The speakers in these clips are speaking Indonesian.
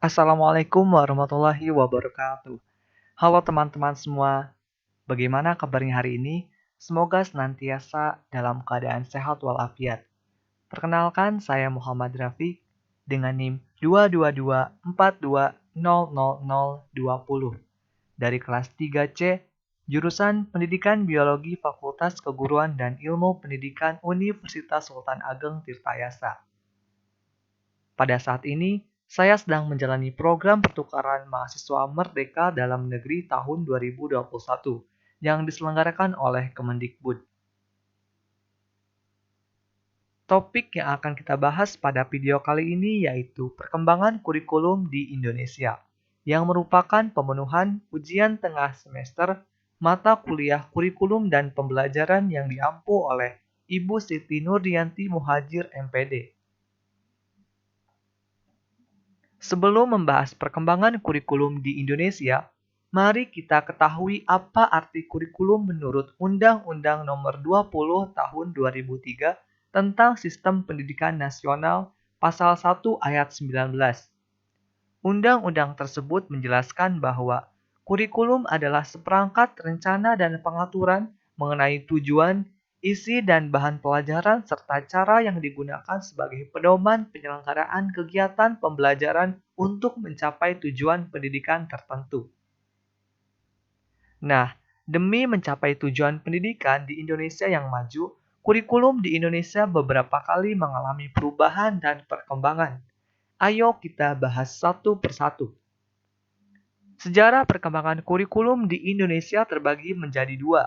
Assalamualaikum warahmatullahi wabarakatuh. Halo teman-teman semua, bagaimana kabarnya hari ini? Semoga senantiasa dalam keadaan sehat walafiat. Perkenalkan, saya Muhammad Rafiq dengan NIM 22242000020 dari kelas 3C, jurusan Pendidikan Biologi Fakultas Keguruan dan Ilmu Pendidikan Universitas Sultan Ageng Tirtayasa. Pada saat ini, saya sedang menjalani program pertukaran mahasiswa Merdeka Dalam Negeri tahun 2021 yang diselenggarakan oleh Kemendikbud. Topik yang akan kita bahas pada video kali ini yaitu perkembangan kurikulum di Indonesia, yang merupakan pemenuhan ujian tengah semester mata kuliah kurikulum dan pembelajaran yang diampu oleh Ibu Siti Nurdianti Muhajir MPD. Sebelum membahas perkembangan kurikulum di Indonesia, mari kita ketahui apa arti kurikulum menurut Undang-Undang Nomor 20 Tahun 2003 tentang Sistem Pendidikan Nasional Pasal 1 Ayat 19. Undang-undang tersebut menjelaskan bahwa kurikulum adalah seperangkat rencana dan pengaturan mengenai tujuan, isi dan bahan pelajaran serta cara yang digunakan sebagai pedoman penyelenggaraan kegiatan pembelajaran untuk mencapai tujuan pendidikan tertentu. Nah, demi mencapai tujuan pendidikan di Indonesia yang maju, kurikulum di Indonesia beberapa kali mengalami perubahan dan perkembangan. Ayo kita bahas satu persatu. Sejarah perkembangan kurikulum di Indonesia terbagi menjadi dua,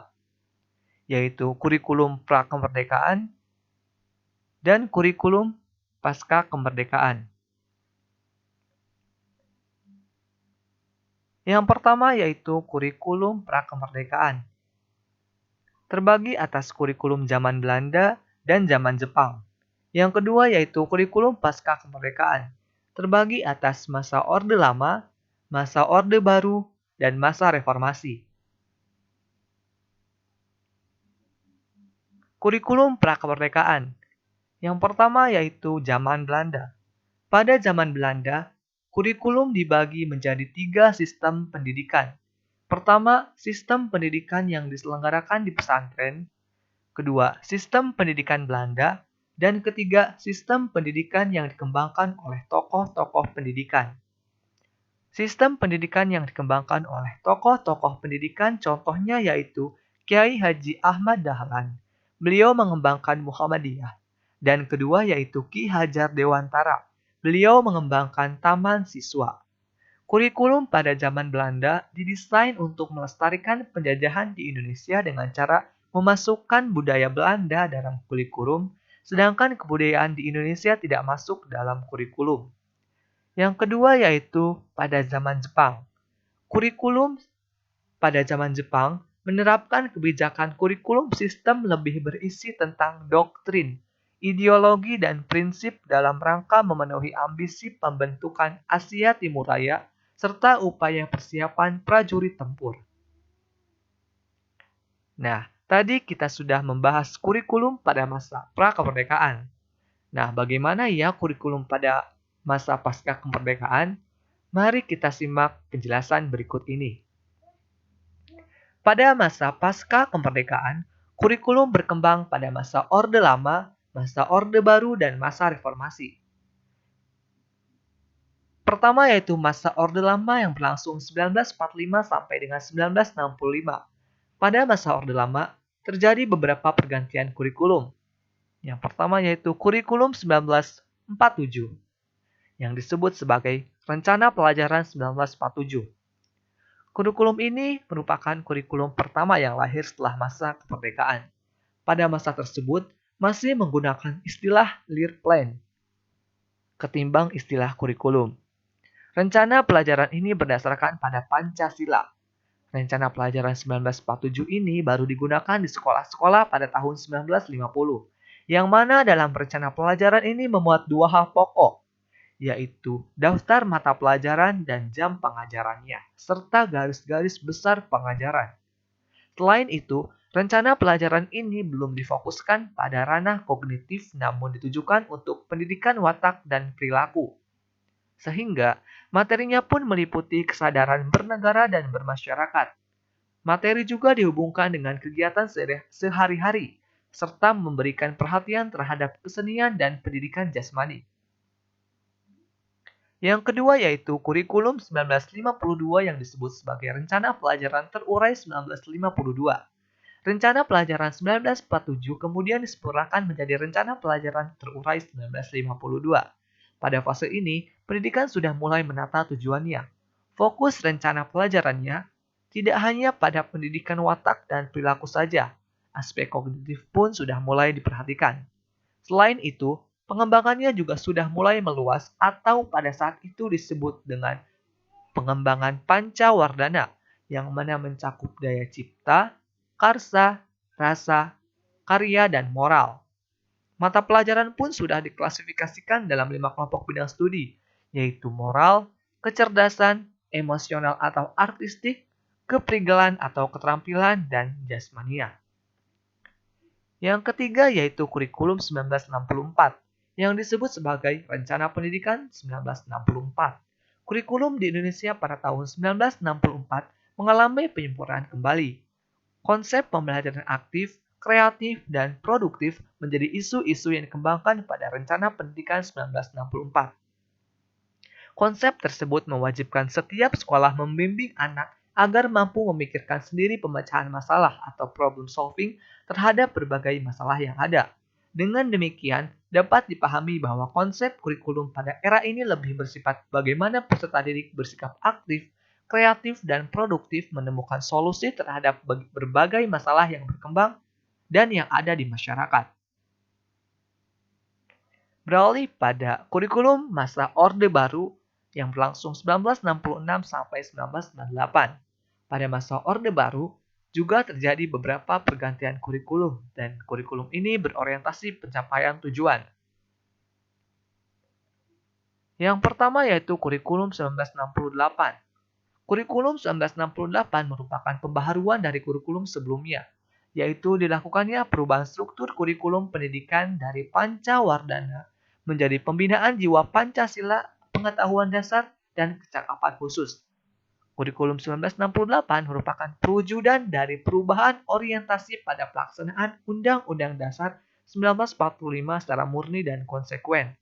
yaitu kurikulum prakemerdekaan dan kurikulum pasca kemerdekaan. Yang pertama yaitu kurikulum prakemerdekaan. Terbagi atas kurikulum zaman Belanda dan zaman Jepang. Yang kedua yaitu kurikulum pasca kemerdekaan. Terbagi atas masa Orde Lama, masa Orde Baru, dan masa Reformasi. Kurikulum prakemerdekaan. Yang pertama yaitu zaman Belanda. Pada zaman Belanda, kurikulum dibagi menjadi 3 sistem pendidikan. Pertama, sistem pendidikan yang diselenggarakan di pesantren. Kedua, sistem pendidikan Belanda. Dan ketiga, sistem pendidikan yang dikembangkan oleh tokoh-tokoh pendidikan. Sistem pendidikan yang dikembangkan oleh tokoh-tokoh pendidikan contohnya yaitu Kiai Haji Ahmad Dahlan. Beliau mengembangkan Muhammadiyah. Dan kedua yaitu Ki Hajar Dewantara. Beliau mengembangkan Taman Siswa. Kurikulum pada zaman Belanda didesain untuk melestarikan penjajahan di Indonesia dengan cara memasukkan budaya Belanda dalam kurikulum, sedangkan kebudayaan di Indonesia tidak masuk dalam kurikulum. Yang kedua yaitu pada zaman Jepang. Kurikulum pada zaman Jepang menerapkan kebijakan kurikulum sistem lebih berisi tentang doktrin, ideologi dan prinsip dalam rangka memenuhi ambisi pembentukan Asia Timur Raya serta upaya persiapan prajurit tempur. Nah, tadi kita sudah membahas kurikulum pada masa pra-kemerdekaan. Nah, bagaimana ya kurikulum pada masa pasca kemerdekaan? Mari kita simak penjelasan berikut ini. Pada masa pasca kemerdekaan, kurikulum berkembang pada masa Orde Lama, masa Orde Baru, dan masa Reformasi. Pertama yaitu masa Orde Lama yang berlangsung 1945 sampai dengan 1965. Pada masa Orde Lama, terjadi beberapa pergantian kurikulum. Yang pertama yaitu kurikulum 1947, yang disebut sebagai Rencana Pelajaran 1947. Kurikulum ini merupakan kurikulum pertama yang lahir setelah masa kemerdekaan. Pada masa tersebut, masih menggunakan istilah Leerplan ketimbang istilah kurikulum. Rencana pelajaran ini berdasarkan pada Pancasila. Rencana pelajaran 1947 ini baru digunakan di sekolah-sekolah pada tahun 1950, yang mana dalam rencana pelajaran ini memuat 2 hal pokok, yaitu daftar mata pelajaran dan jam pengajarannya, serta garis-garis besar pengajaran. Selain itu, rencana pelajaran ini belum difokuskan pada ranah kognitif namun ditujukan untuk pendidikan watak dan perilaku. sehingga materinya pun meliputi kesadaran bernegara dan bermasyarakat. Materi juga dihubungkan dengan kegiatan sehari-hari, serta memberikan perhatian terhadap kesenian dan pendidikan jasmani. Yang kedua yaitu kurikulum 1952 yang disebut sebagai Rencana Pelajaran Terurai 1952. Rencana Pelajaran 1947 kemudian disempurnakan menjadi Rencana Pelajaran Terurai 1952. Pada fase ini, pendidikan sudah mulai menata tujuannya. Fokus rencana pelajarannya tidak hanya pada pendidikan watak dan perilaku saja, aspek kognitif pun sudah mulai diperhatikan. Selain itu, pengembangannya juga sudah mulai meluas atau pada saat itu disebut dengan pengembangan pancawardana yang mana mencakup daya cipta, karsa, rasa, karya, dan moral. Mata pelajaran pun sudah diklasifikasikan dalam 5 kelompok bidang studi, yaitu moral, kecerdasan, emosional atau artistik, keprigelan atau keterampilan, dan jasmania. Yang ketiga yaitu kurikulum 1964 yang disebut sebagai Rencana Pendidikan 1964. Kurikulum di Indonesia pada tahun 1964 mengalami penyempurnaan kembali. Konsep pembelajaran aktif, kreatif, dan produktif menjadi isu-isu yang dikembangkan pada Rencana Pendidikan 1964. Konsep tersebut mewajibkan setiap sekolah membimbing anak agar mampu memikirkan sendiri pemecahan masalah atau problem solving terhadap berbagai masalah yang ada. Dengan demikian, dapat dipahami bahwa konsep kurikulum pada era ini lebih bersifat bagaimana peserta didik bersikap aktif, kreatif, dan produktif menemukan solusi terhadap berbagai masalah yang berkembang dan yang ada di masyarakat. Beralih pada kurikulum masa Orde Baru yang berlangsung 1966 sampai 1998. Pada masa Orde Baru, juga terjadi beberapa pergantian kurikulum dan kurikulum ini berorientasi pencapaian tujuan. Yang pertama yaitu kurikulum 1968. Kurikulum 1968 merupakan pembaharuan dari kurikulum sebelumnya, yaitu dilakukannya perubahan struktur kurikulum pendidikan dari Pancawardana menjadi pembinaan jiwa Pancasila, pengetahuan dasar, dan kecakapan khusus. Kurikulum 1968 merupakan perwujudan dari perubahan orientasi pada pelaksanaan Undang-Undang Dasar 1945 secara murni dan konsekuen.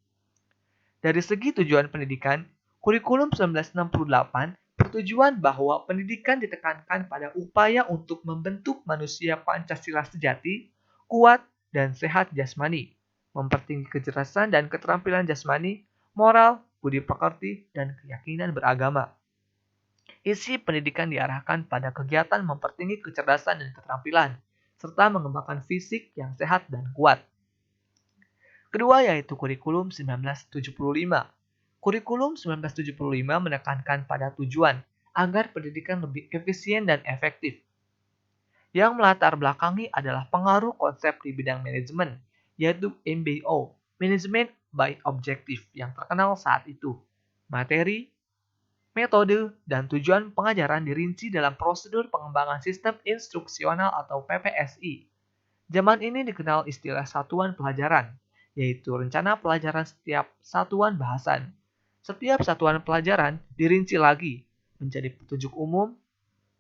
Dari segi tujuan pendidikan, kurikulum 1968 bertujuan bahwa pendidikan ditekankan pada upaya untuk membentuk manusia Pancasila sejati, kuat, dan sehat jasmani, mempertinggi kecerdasan dan keterampilan jasmani, moral, budi pekerti, dan keyakinan beragama. Isi pendidikan diarahkan pada kegiatan mempertinggi kecerdasan dan keterampilan, serta mengembangkan fisik yang sehat dan kuat. Kedua yaitu kurikulum 1975. Kurikulum 1975 menekankan pada tujuan agar pendidikan lebih efisien dan efektif. Yang melatar belakangi adalah pengaruh konsep di bidang manajemen, yaitu MBO, Management by Objective, yang terkenal saat itu. Materi, metode, dan tujuan pengajaran dirinci dalam prosedur pengembangan sistem instruksional atau PPSI. Zaman ini dikenal istilah satuan pelajaran, yaitu rencana pelajaran setiap satuan bahasan. Setiap satuan pelajaran dirinci lagi menjadi petunjuk umum,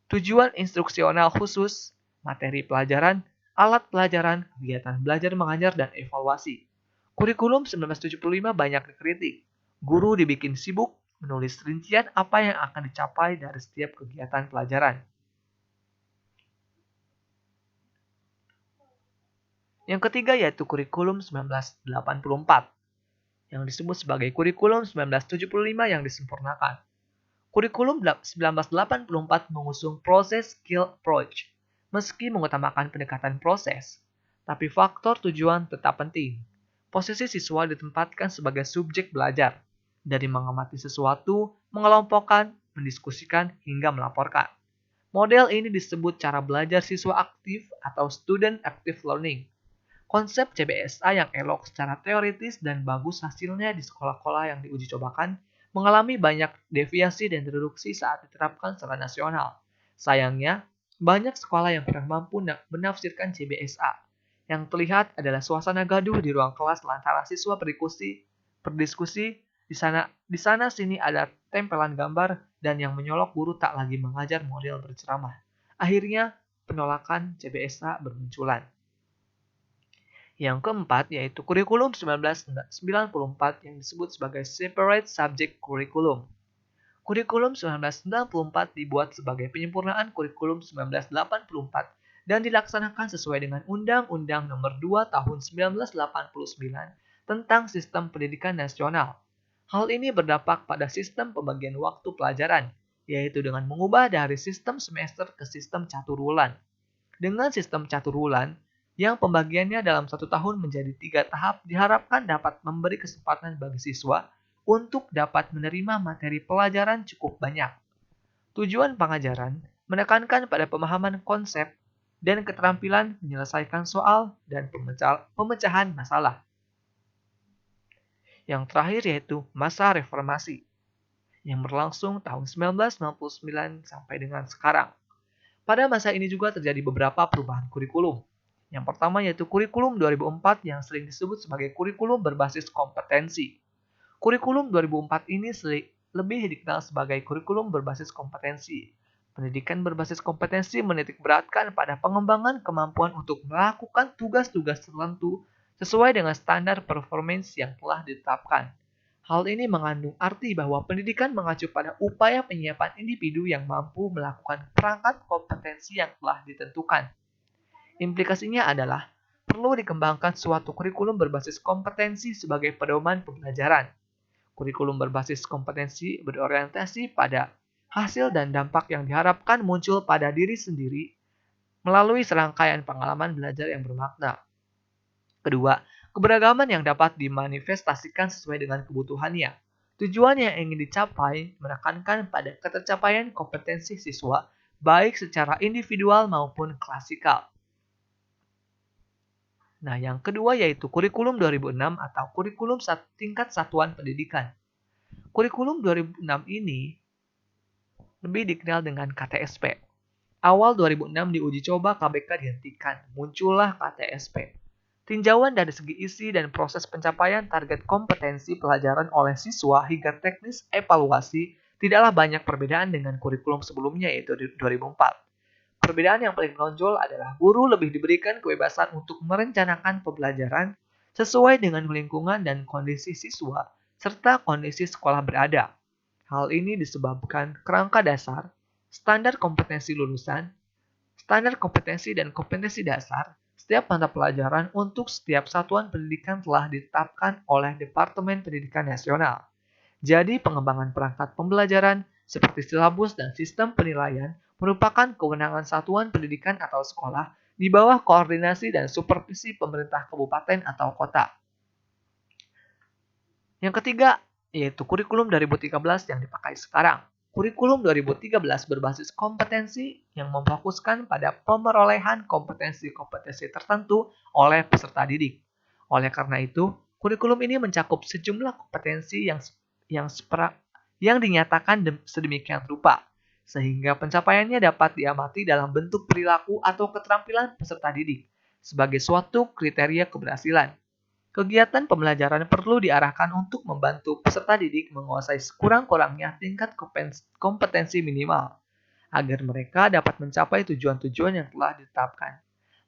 tujuan instruksional khusus, materi pelajaran, alat pelajaran, kegiatan belajar mengajar, dan evaluasi. Kurikulum 1975 banyak dikritik. Guru dibikin sibuk menulis rincian apa yang akan dicapai dari setiap kegiatan pelajaran. Yang ketiga yaitu kurikulum 1984, yang disebut sebagai kurikulum 1975 yang disempurnakan. Kurikulum 1984 mengusung proses skill approach, meski mengutamakan pendekatan proses, tapi faktor tujuan tetap penting. Posisi siswa ditempatkan sebagai subjek belajar, dari mengamati sesuatu, mengelompokkan, mendiskusikan, hingga melaporkan. Model ini disebut cara belajar siswa aktif atau student active learning. Konsep CBSA yang elok secara teoritis dan bagus hasilnya di sekolah-sekolah yang diuji cobakan mengalami banyak deviasi dan reduksi saat diterapkan secara nasional. Sayangnya, banyak sekolah yang kurang mampu menafsirkan CBSA. Yang terlihat adalah suasana gaduh di ruang kelas lantaran siswa berdiskusi, Di sana sini ada tempelan gambar dan yang menyolok guru tak lagi mengajar model berceramah. Akhirnya penolakan CBSA bermunculan. Yang keempat yaitu kurikulum 1994 yang disebut sebagai Separate Subject Curriculum. Kurikulum 1994 dibuat sebagai penyempurnaan kurikulum 1984 dan dilaksanakan sesuai dengan Undang-Undang Nomor 2 Tahun 1989 tentang Sistem Pendidikan Nasional. Hal ini berdampak pada sistem pembagian waktu pelajaran, yaitu dengan mengubah dari sistem semester ke sistem catur bulan. Dengan sistem catur bulan, yang pembagiannya dalam 1 tahun menjadi 3 tahap diharapkan dapat memberi kesempatan bagi siswa untuk dapat menerima materi pelajaran cukup banyak. Tujuan pengajaran menekankan pada pemahaman konsep dan keterampilan menyelesaikan soal dan pemecahan masalah. Yang terakhir yaitu masa reformasi yang berlangsung tahun 1999 sampai dengan sekarang. Pada masa ini juga terjadi beberapa perubahan kurikulum. Yang pertama yaitu kurikulum 2004 yang sering disebut sebagai kurikulum berbasis kompetensi. Kurikulum 2004 ini lebih dikenal sebagai kurikulum berbasis kompetensi. Pendidikan berbasis kompetensi menitikberatkan pada pengembangan kemampuan untuk melakukan tugas-tugas tertentu sesuai dengan standar performance yang telah ditetapkan. Hal ini mengandung arti bahwa pendidikan mengacu pada upaya penyiapan individu yang mampu melakukan perangkat kompetensi yang telah ditentukan. Implikasinya adalah perlu dikembangkan suatu kurikulum berbasis kompetensi sebagai pedoman pembelajaran. Kurikulum berbasis kompetensi berorientasi pada hasil dan dampak yang diharapkan muncul pada diri sendiri melalui serangkaian pengalaman belajar yang bermakna. Kedua, keberagaman yang dapat dimanifestasikan sesuai dengan kebutuhannya. Tujuan yang ingin dicapai menekankan pada ketercapaian kompetensi siswa baik secara individual maupun klasikal. Nah, yang kedua yaitu kurikulum 2006 atau kurikulum tingkat satuan pendidikan. Kurikulum 2006 ini lebih dikenal dengan KTSP. Awal 2006 diuji coba KBK dihentikan, muncullah KTSP. Tinjauan dari segi isi dan proses pencapaian target kompetensi pelajaran oleh siswa hingga teknis evaluasi tidaklah banyak perbedaan dengan kurikulum sebelumnya yaitu 2004. Perbedaan yang paling menonjol adalah guru lebih diberikan kebebasan untuk merencanakan pembelajaran sesuai dengan lingkungan dan kondisi siswa serta kondisi sekolah berada. Hal ini disebabkan kerangka dasar, standar kompetensi lulusan, standar kompetensi dan kompetensi dasar setiap mata pelajaran untuk setiap satuan pendidikan telah ditetapkan oleh Departemen Pendidikan Nasional. Jadi pengembangan perangkat pembelajaran seperti silabus dan sistem penilaian merupakan kewenangan satuan pendidikan atau sekolah di bawah koordinasi dan supervisi pemerintah kabupaten atau kota. Yang ketiga, yaitu kurikulum 2013 yang dipakai sekarang. Kurikulum 2013 berbasis kompetensi yang memfokuskan pada pemerolehan kompetensi-kompetensi tertentu oleh peserta didik. Oleh karena itu, kurikulum ini mencakup sejumlah kompetensi yang dinyatakan sedemikian rupa, sehingga pencapaiannya dapat diamati dalam bentuk perilaku atau keterampilan peserta didik sebagai suatu kriteria keberhasilan. Kegiatan pembelajaran perlu diarahkan untuk membantu peserta didik menguasai sekurang-kurangnya tingkat kompetensi minimal, agar mereka dapat mencapai tujuan-tujuan yang telah ditetapkan.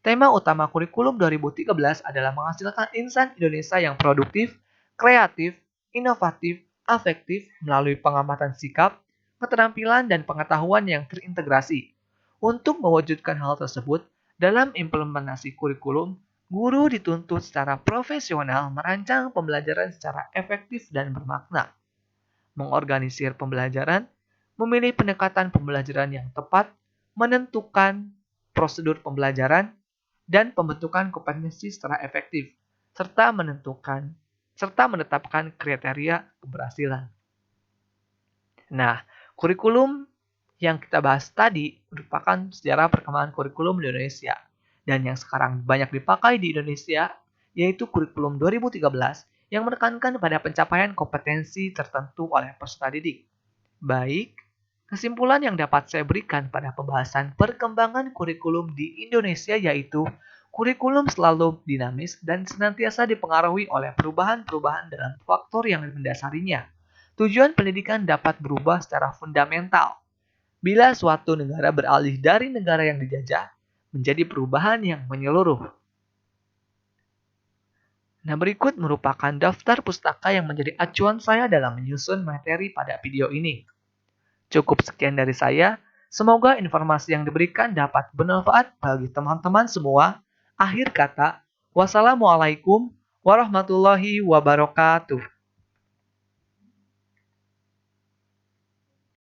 Tema utama kurikulum 2013 adalah menghasilkan insan Indonesia yang produktif, kreatif, inovatif, afektif melalui pengamatan sikap, keterampilan, dan pengetahuan yang terintegrasi. Untuk mewujudkan hal tersebut, dalam implementasi kurikulum, guru dituntut secara profesional merancang pembelajaran secara efektif dan bermakna, mengorganisir pembelajaran, memilih pendekatan pembelajaran yang tepat, menentukan prosedur pembelajaran, dan pembentukan kompetensi secara efektif, serta menetapkan kriteria keberhasilan. Nah, kurikulum yang kita bahas tadi merupakan sejarah perkembangan kurikulum di Indonesia. Dan yang sekarang banyak dipakai di Indonesia, yaitu kurikulum 2013 yang menekankan pada pencapaian kompetensi tertentu oleh peserta didik. Baik, kesimpulan yang dapat saya berikan pada pembahasan perkembangan kurikulum di Indonesia yaitu Kurikulum selalu dinamis dan senantiasa dipengaruhi oleh perubahan-perubahan dalam faktor yang mendasarinya. Tujuan pendidikan dapat berubah secara fundamental bila suatu negara beralih dari negara yang dijajah menjadi perubahan yang menyeluruh. Nah, berikut merupakan daftar pustaka yang menjadi acuan saya dalam menyusun materi pada video ini. Cukup sekian dari saya. Semoga informasi yang diberikan dapat bermanfaat bagi teman-teman semua. Akhir kata, wassalamualaikum warahmatullahi wabarakatuh.